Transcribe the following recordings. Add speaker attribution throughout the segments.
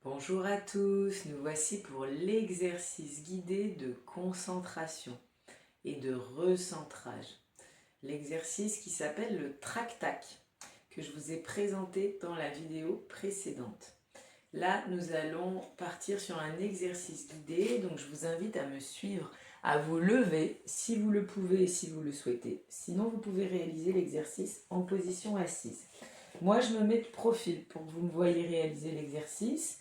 Speaker 1: Bonjour à tous, nous voici pour l'exercice guidé de concentration et de recentrage. L'exercice qui s'appelle le trac-tac, que je vous ai présenté dans la vidéo précédente. Là, nous allons partir sur un exercice guidé, donc je vous invite à me suivre, à vous lever si vous le pouvez et si vous le souhaitez. Sinon, vous pouvez réaliser l'exercice en position assise. Moi, je me mets de profil pour que vous me voyez réaliser l'exercice.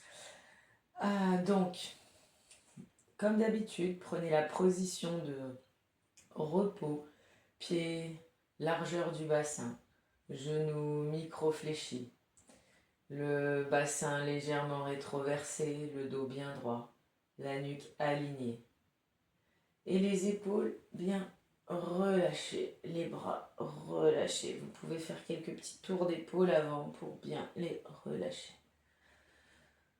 Speaker 1: Donc, comme d'habitude, prenez la position de repos, pieds, largeur du bassin, genoux micro-fléchis, le bassin légèrement rétroversé, le dos bien droit, la nuque alignée et les épaules bien relâchées, les bras relâchés. Vous pouvez faire quelques petits tours d'épaule avant pour bien les relâcher.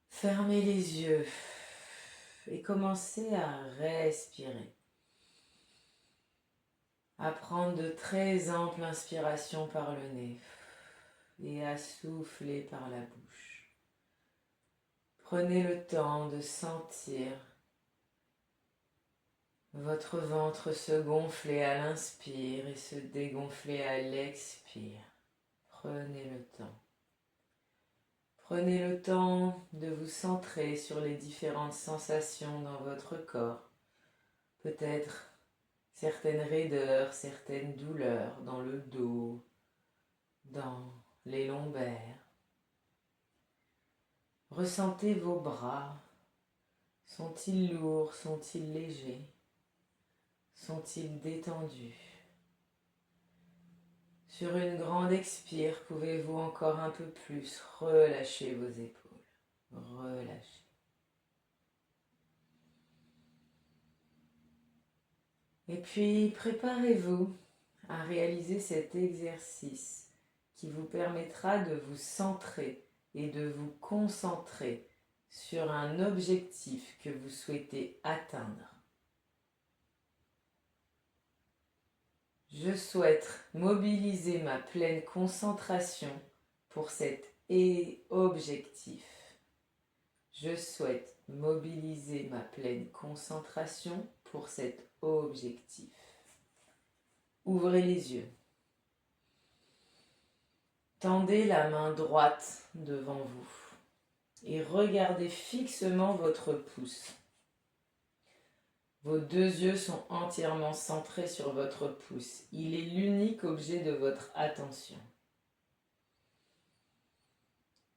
Speaker 1: Fermez les yeux et commencez à respirer. À prendre de très amples inspirations par le nez et à souffler par la bouche. Prenez le temps de sentir votre ventre se gonfler à l'inspire et se dégonfler à l'expire. Prenez le temps. Prenez le temps de vous centrer sur les différentes sensations dans votre corps. Peut-être certaines raideurs, certaines douleurs dans le dos, dans les lombaires. Ressentez vos bras. Sont-ils lourds? Sont-ils légers? Sont-ils détendus? Sur une grande expire, pouvez-vous encore un peu plus relâcher vos épaules. Relâchez. Et puis, préparez-vous à réaliser cet exercice qui vous permettra de vous centrer et de vous concentrer sur un objectif que vous souhaitez atteindre. Je souhaite mobiliser ma pleine concentration pour cet objectif. Je souhaite mobiliser ma pleine concentration pour cet objectif. Ouvrez les yeux. Tendez la main droite devant vous et regardez fixement votre pouce. Vos deux yeux sont entièrement centrés sur votre pouce. Il est l'unique objet de votre attention.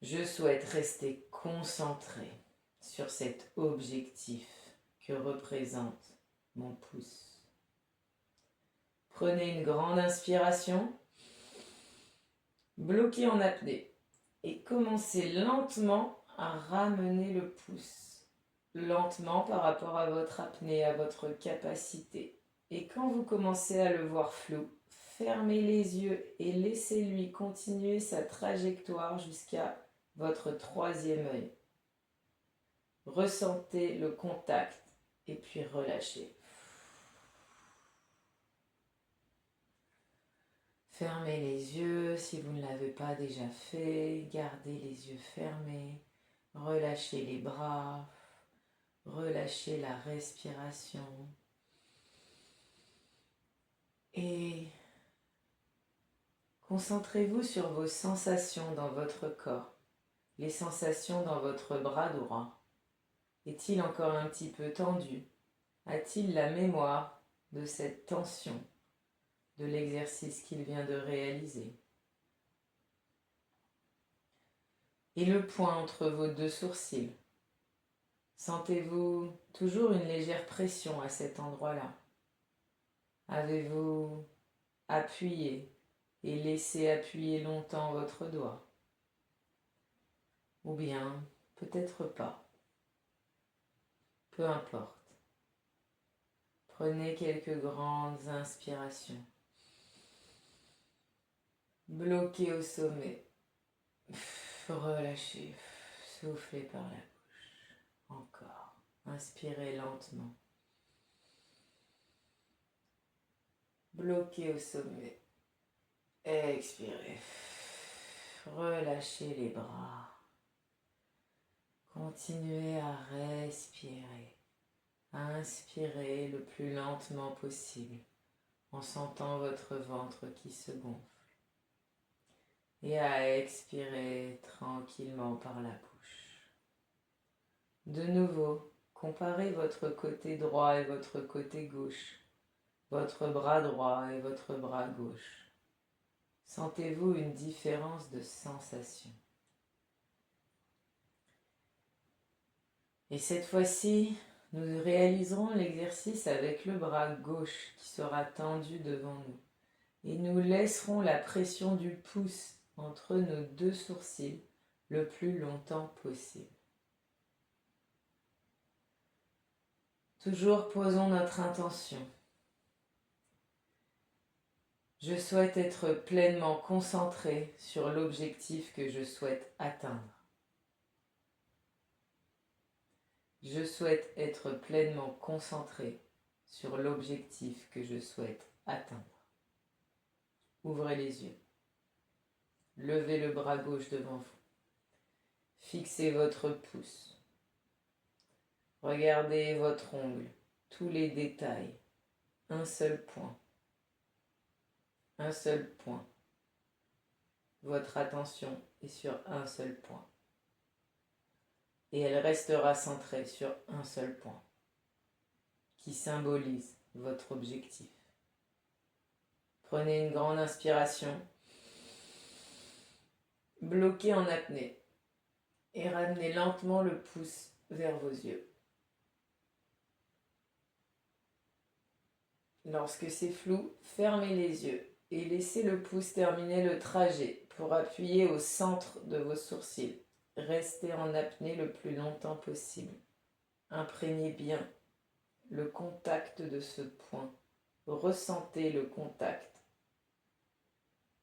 Speaker 1: Je souhaite rester concentré sur cet objectif que représente mon pouce. Prenez une grande inspiration, bloquez en apnée et commencez lentement à ramener le pouce. Lentement par rapport à votre apnée, à votre capacité. Et quand vous commencez à le voir flou, fermez les yeux et laissez-lui continuer sa trajectoire jusqu'à votre troisième œil. Ressentez le contact et puis relâchez. Fermez les yeux si vous ne l'avez pas déjà fait. Gardez les yeux fermés. Relâchez les bras. Relâchez la respiration. Et concentrez-vous sur vos sensations dans votre corps. Les sensations dans votre bras droit. Est-il encore un petit peu tendu? A-t-il la mémoire de cette tension, de l'exercice qu'il vient de réaliser? Et le point entre vos deux sourcils? Sentez-vous toujours une légère pression à cet endroit-là? Avez-vous appuyé et laissé appuyer longtemps votre doigt? Ou bien peut-être pas. Peu importe. Prenez quelques grandes inspirations. Bloquez au sommet. Relâchez. Soufflez par la bouche. Encore. Inspirez lentement. Bloquez au sommet. Expirez. Relâchez les bras. Continuez à respirer, à inspirer le plus lentement possible en sentant votre ventre qui se gonfle et à expirer tranquillement par la bouche. De nouveau, comparez votre côté droit et votre côté gauche, votre bras droit et votre bras gauche. Sentez-vous une différence de sensation? Et cette fois-ci, nous réaliserons l'exercice avec le bras gauche qui sera tendu devant nous. Et nous laisserons la pression du pouce entre nos deux sourcils le plus longtemps possible. Toujours posons notre intention. Je souhaite être pleinement concentré sur l'objectif que je souhaite atteindre. Je souhaite être pleinement concentré sur l'objectif que je souhaite atteindre. Ouvrez les yeux. Levez le bras gauche devant vous. Fixez votre pouce. Regardez votre ongle, tous les détails. Un seul point. Un seul point. Votre attention est sur un seul point. Et elle restera centrée sur un seul point, qui symbolise votre objectif. Prenez une grande inspiration, bloquez en apnée et ramenez lentement le pouce vers vos yeux. Lorsque c'est flou, fermez les yeux et laissez le pouce terminer le trajet pour appuyer au centre de vos sourcils. Restez en apnée le plus longtemps possible. Imprégnez bien le contact de ce point. Ressentez le contact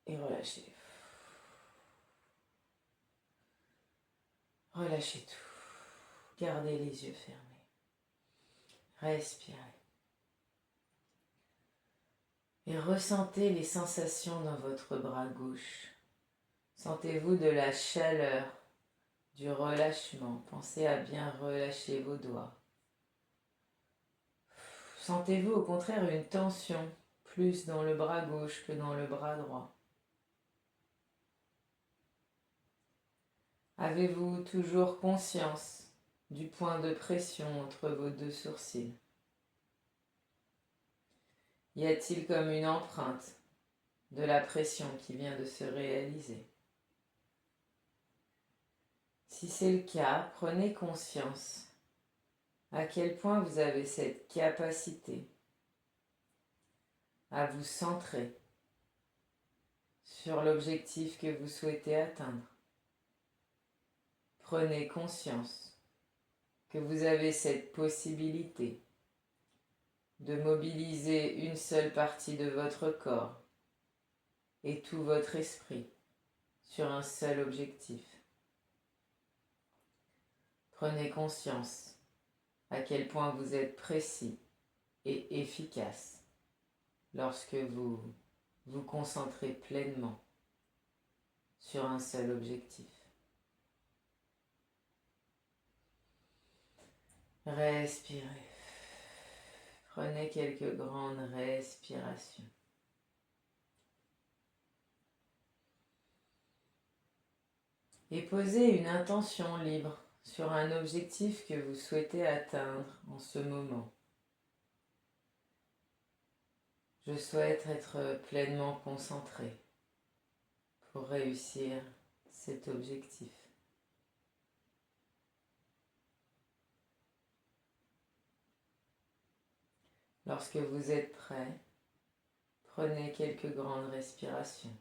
Speaker 1: et relâchez. Relâchez tout. Gardez les yeux fermés. Respirez. Et ressentez les sensations dans votre bras gauche. Sentez-vous de la chaleur, du relâchement. Pensez à bien relâcher vos doigts. Sentez-vous au contraire une tension, plus dans le bras gauche que dans le bras droit? Avez-vous toujours conscience du point de pression entre vos deux sourcils? Y a-t-il comme une empreinte de la pression qui vient de se réaliser? Si c'est le cas, prenez conscience à quel point vous avez cette capacité à vous centrer sur l'objectif que vous souhaitez atteindre. Prenez conscience que vous avez cette possibilité de mobiliser une seule partie de votre corps et tout votre esprit sur un seul objectif. Prenez conscience à quel point vous êtes précis et efficace lorsque vous vous concentrez pleinement sur un seul objectif. Respirez. Prenez quelques grandes respirations. Et posez une intention libre sur un objectif que vous souhaitez atteindre en ce moment. Je souhaite être pleinement concentré pour réussir cet objectif. Lorsque vous êtes prêt, prenez quelques grandes respirations.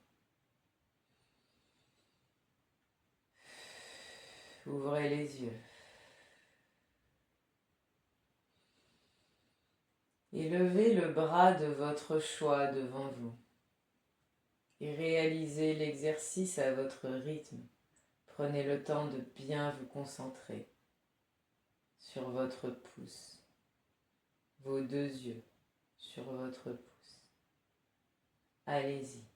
Speaker 1: Ouvrez les yeux. Et levez le bras de votre choix devant vous. Et réalisez l'exercice à votre rythme. Prenez le temps de bien vous concentrer sur votre pouce, vos deux yeux sur votre pouce. Allez-y.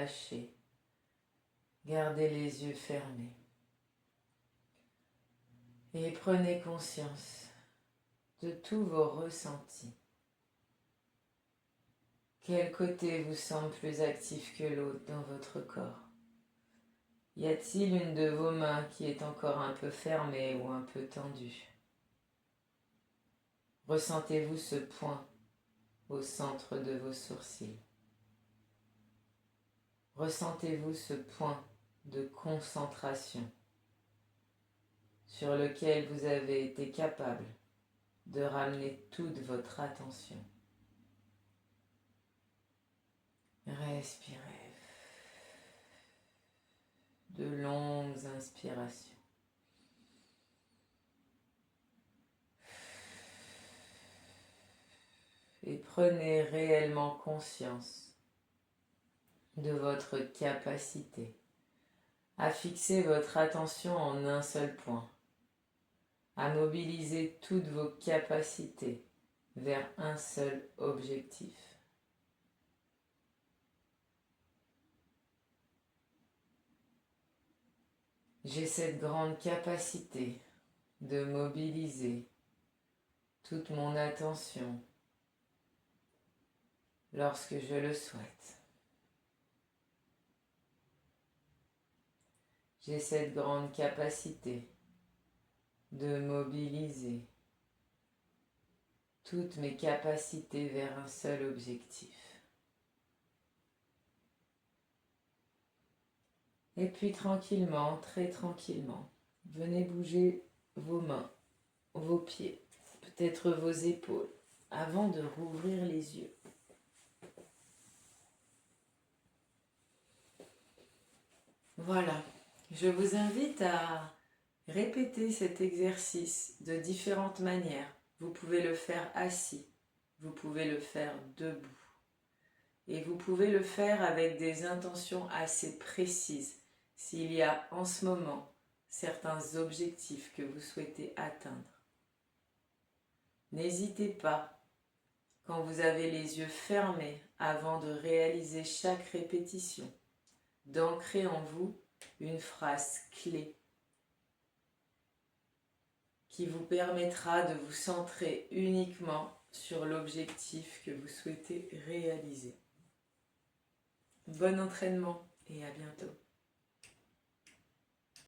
Speaker 1: relâcher. Gardez les yeux fermés. Et prenez conscience de tous vos ressentis. Quel côté vous semble plus actif que l'autre dans votre corps? Y a-t-il une de vos mains qui est encore un peu fermée ou un peu tendue? Ressentez-vous ce point au centre de vos sourcils? Ressentez-vous ce point de concentration sur lequel vous avez été capable de ramener toute votre attention? Respirez. De longues inspirations. Et prenez réellement conscience de votre capacité à fixer votre attention en un seul point, à mobiliser toutes vos capacités vers un seul objectif. J'ai cette grande capacité de mobiliser toute mon attention lorsque je le souhaite. J'ai cette grande capacité de mobiliser toutes mes capacités vers un seul objectif. Et puis tranquillement, très tranquillement, venez bouger vos mains, vos pieds, peut-être vos épaules, avant de rouvrir les yeux. Voilà, je vous invite à répéter cet exercice de différentes manières. Vous pouvez le faire assis, vous pouvez le faire debout. Et vous pouvez le faire avec des intentions assez précises s'il y a en ce moment certains objectifs que vous souhaitez atteindre. N'hésitez pas, quand vous avez les yeux fermés avant de réaliser chaque répétition, d'ancrer en vous une phrase clé qui vous permettra de vous centrer uniquement sur l'objectif que vous souhaitez réaliser. Bon entraînement et à bientôt.